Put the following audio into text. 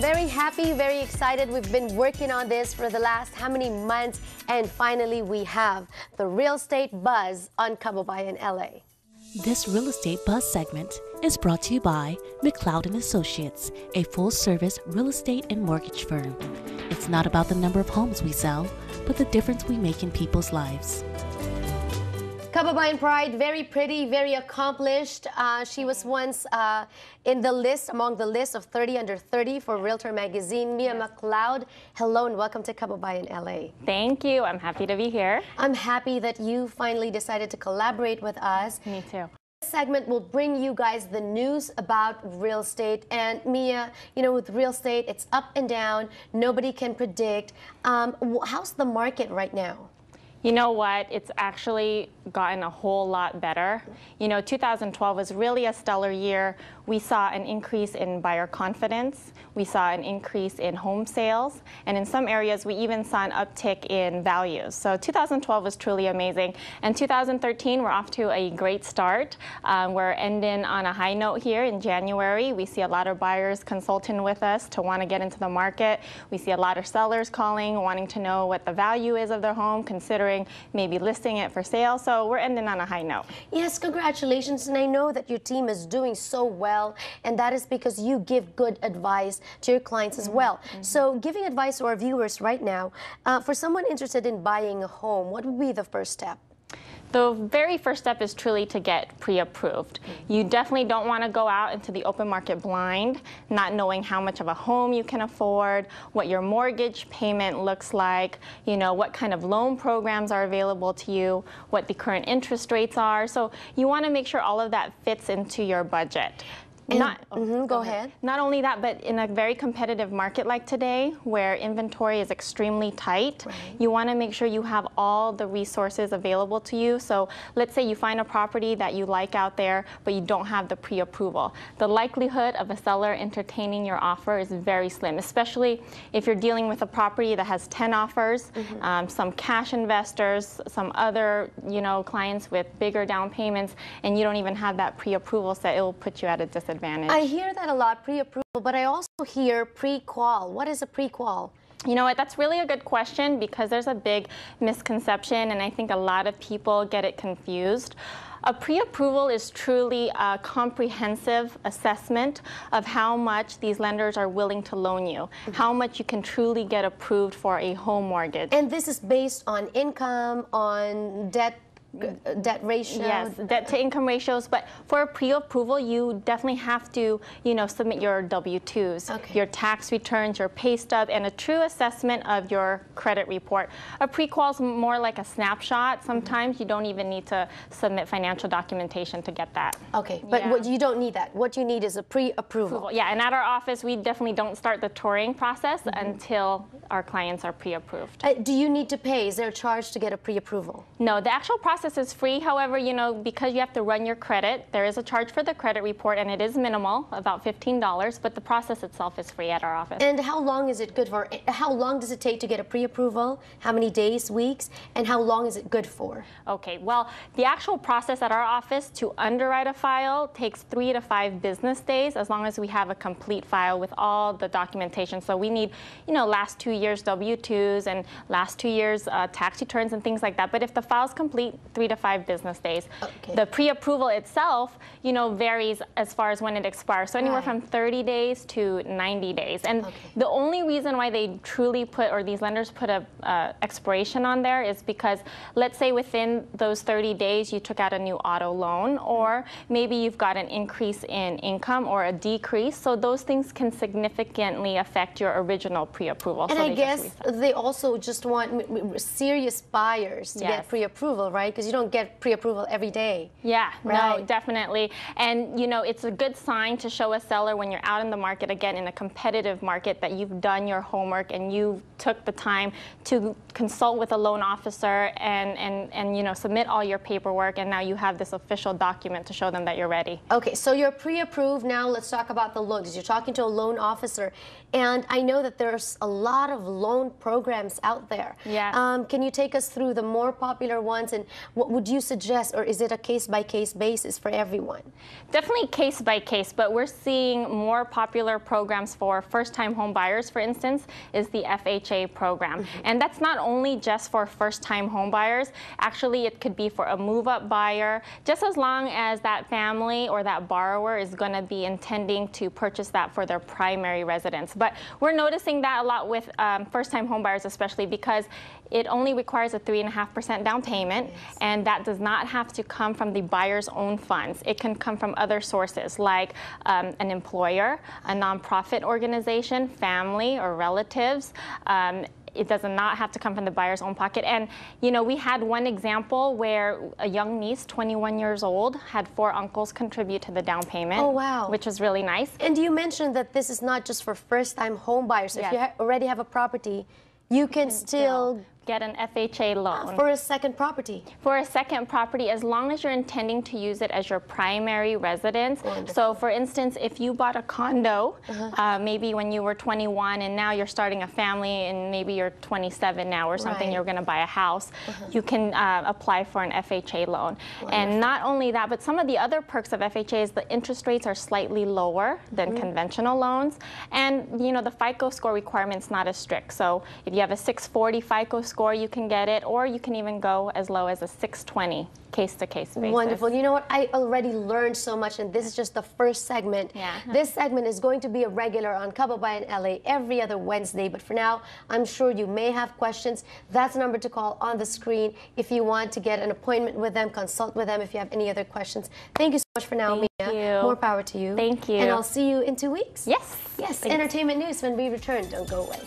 Very happy, very excited. We've been working on this for the last how many months, and finally we have the Real Estate Buzz on KabayanLA. This Real Estate Buzz segment is brought to you by McLeod & Associates, a full-service real estate and mortgage firm. It's not about the number of homes we sell, but the difference we make in people's lives. Kababayan Pride, very pretty, very accomplished. She was once in the list, among the list of 30 under 30 for Realtor Magazine. Mia McLeod, hello and welcome to KabayanLA. Thank you. I'm happy to be here. I'm happy that you finally decided to collaborate with us. Me too. This segment will bring you guys the news about real estate. And Mia, you know, with real estate, it's up and down. Nobody can predict. How's the market right now? You know what? It's actually gotten a whole lot better. You know, 2012 was really a stellar year. We saw an increase in buyer confidence. We saw an increase in home sales. And in some areas, we even saw an uptick in values. So 2012 was truly amazing. And 2013, we're off to a great start. We're ending on a high note here in January. We see a lot of buyers consulting with us to want to get into the market. We see a lot of sellers calling, wanting to know what the value is of their home, considering maybe listing it for sale. So we're ending on a high note. Yes, congratulations. And I know that your team is doing so well, and that is because you give good advice to your clients as well. So giving advice to our viewers right now, for someone interested in buying a home, what would be the first step? The very first step is truly to get pre-approved. You definitely don't want to go out into the open market blind, not knowing how much of a home you can afford, what your mortgage payment looks like, you know, what kind of loan programs are available to you, what the current interest rates are. So you want to make sure all of that fits into your budget. Go ahead. Not only that, but in a very competitive market like today, where inventory is extremely tight, you want to make sure you have all the resources available to you. So let's say you find a property that you like out there, but you don't have the pre-approval. The likelihood of a seller entertaining your offer is very slim, especially if you're dealing with a property that has 10 offers, some cash investors, some other, you know, clients with bigger down payments, and you don't even have that pre-approval set. It will put you at a disadvantage. I hear that a lot, pre-approval, but I also hear pre-qual. What is a pre-qual? You know what, that's really a good question, because there's a big misconception, and I think a lot of people get it confused. A pre-approval is truly a comprehensive assessment of how much these lenders are willing to loan you, how much you can truly get approved for a home mortgage. And this is based on income, on debt ratio? Yes, debt to income ratios. But for a pre-approval, you definitely have to, you know, submit your W-2s, your tax returns, your pay stub, and a true assessment of your credit report. A pre-qual is more like a snapshot. Sometimes you don't even need to submit financial documentation to get that. Okay, but what, you don't need that. What you need is a pre-approval. Yeah, and at our office, we definitely don't start the touring process until our clients are pre-approved. Do you need to pay? Is there a charge to get a pre-approval? No, the actual process is free. However, you know, because you have to run your credit, there is a charge for the credit report, and it is minimal, about $15, but the process itself is free at our office. And how long is it good for? How long does it take to get a pre-approval? How many days, weeks, and how long is it good for? Okay, well, the actual process at our office to underwrite a file takes 3 to 5 business days, as long as we have a complete file with all the documentation. So we need, you know, last 2 years W-2s and last 2 years tax returns and things like that. But if the file's complete, 3 to 5 business days. The pre-approval itself, you know, varies as far as when it expires. So anywhere from 30 days to 90 days. And the only reason why they truly put, or these lenders put a expiration on there, is because let's say within those 30 days you took out a new auto loan, or maybe you've got an increase in income or a decrease. So those things can significantly affect your original pre-approval. And so I guess they also just want serious buyers to get pre-approval, right? Because you don't get pre-approval every day. Yeah, no, definitely. And, you know, it's a good sign to show a seller when you're out in the market, again, in a competitive market, that you've done your homework and you took the time to consult with a loan officer and you know, submit all your paperwork, and now you have this official document to show them that you're ready. Okay, so you're pre-approved. Now let's talk about the loans. You're talking to a loan officer, and I know that there's a lot of loan programs out there. Yeah. Can you take us through the more popular ones and what would you suggest, or is it a case-by-case basis for everyone? Definitely case by case, but we're seeing more popular programs for first-time home buyers, for instance, is the FHA program. And that's not only just for first-time home buyers. Actually, it could be for a move-up buyer, just as long as that family or that borrower is going to be intending to purchase that for their primary residence. But we're noticing that a lot with first-time home buyers, especially because it only requires a 3.5% down payment, and that does not have to come from the buyer's own funds. It can come from other sources like an employer, a nonprofit organization, family or relatives. It does not have to come from the buyer's own pocket. And, you know, we had one example where a young niece, 21 years old, had 4 uncles contribute to the down payment. Oh, wow. Which was really nice. And you mentioned that this is not just for first-time home buyers. Yes. If you already have a property, you can still get an FHA loan. For a second property? For a second property, as long as you're intending to use it as your primary residence. Wonderful. So for instance, if you bought a condo, maybe when you were 21 and now you're starting a family and maybe you're 27 now or something, Right. you're going to buy a house, you can apply for an FHA loan. Wonderful. And not only that, but some of the other perks of FHA is the interest rates are slightly lower than conventional loans. And you know, the FICO score requirement's not as strict. So if you have a 640 FICO score, you can get it, or you can even go as low as a 620 case-to-case basis. Wonderful. You know what? I already learned so much, and this is just the first segment. Yeah. This segment is going to be a regular on KabayanLA every other Wednesday, but for now, I'm sure you may have questions. That's the number to call on the screen if you want to get an appointment with them, consult with them if you have any other questions. Thank you so much for now, Mia. Thank you. More power to you. Thank you. And I'll see you in 2 weeks. Yes. Yes. Thanks. Entertainment news when we return. Don't go away.